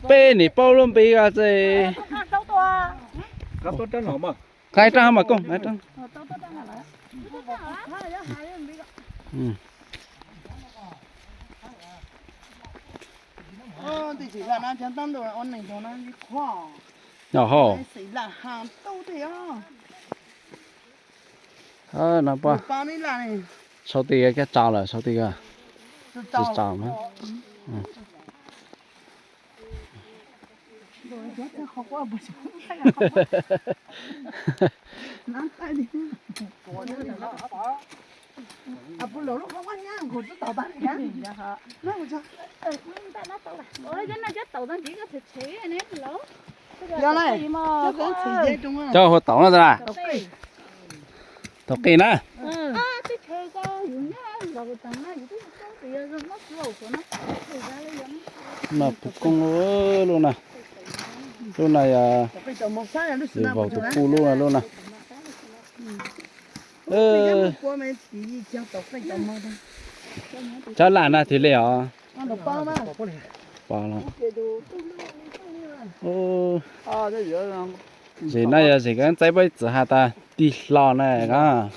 bê nỉ bao luôn bê à gì Cắt tốt chân hả mà? cái trang mà công cái trang thì chỉ là nó chân tâm rồi ôn này cho nó đi khoa nhỏ hồ chỉ là hàng đâu thế á nó bao bao nhiêu là này sau tí cái trào là sau tí à chỉ trào mà rồi chết cho không có bữa nắm tay đi à bữa lỗ không ăn nhá của chú tàu bán nhá nó mà sao ôi cái này chết tàu nó chỉ có thịt xí này lỗ giờ này cho con chỉ dễ trong á cho hồ tổng nó ra tao kỳ nè à cái chơi có dùng nhá rồi tao nó dùng cái tiền rồi nó lâu của nó thì ra lấy giống mà phục công luôn nè luôn này cái tàu một sai nó để vào phục cu luôn nè cho lại nè thì liệu bỏ nó ô gì này gì cái trái bưởi hạt ta đi lò này cả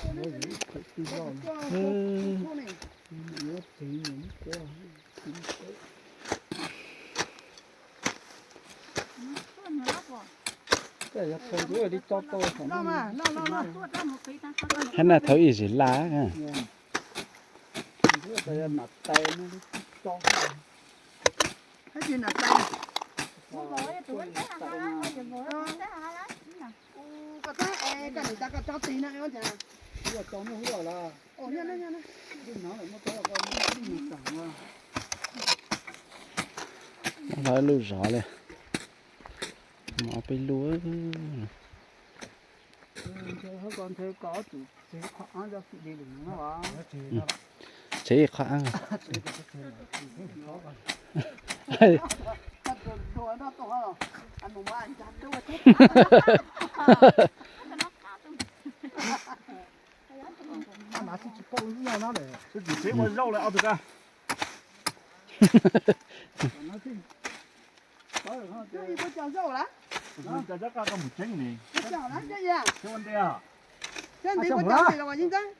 hắn là thấy gì lá à cái gì là tay cái này ta có cho tí nữa không chả ồ nha nha nha nói lưu rõ này mà bị lúa còn thấy có chủ chế khoảng cho chị đi đừng nó chế khoáng Nó chỉ bao nhiêu nó để, chỉ chế qua rau lại ao được à? Cái có chảo dầu lá. Giờ chắc là có một chén này. Có chảo lá cái gì à? Cái vấn đề à? Cái gì có chảo gì là gọi gì thế?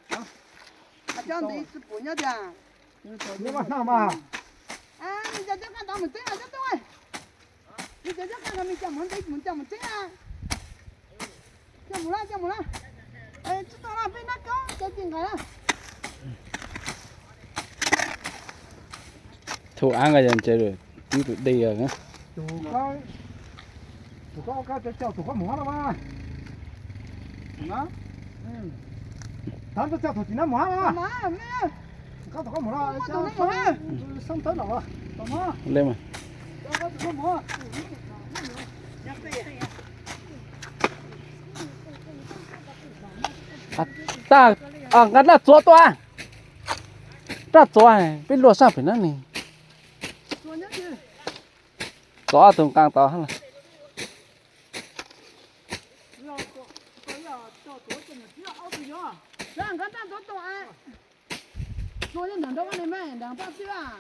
À cho anh đi sụp nhá chả. Nhưng mà nào mà? À, giờ chắc là tao mình tính là chắc thôi. Giờ chắc là mình chậm muốn tính à. Chậm một lá. Ê, chúng ta làm bên đó có, cho chừng cái đó. thủ ăn cái gì chơi được đi tụi đi rồi nhá Tụi có cái chảo tụi có mỏ đâu mà. Nó. Tao cho chảo tụi nó mỏ mà. Má, mẹ. Có tụi có mỏ đâu, chảo. Xong tới rồi. Tao mỏ. lên mà Có mỏ. ta ngắt là chúa toa ra chúa này biết lúa sao phải nó này chúa tụi càng to hơn Đang cái ta to to à. Rồi nhân đâu có này mày, đang bao nhiêu à?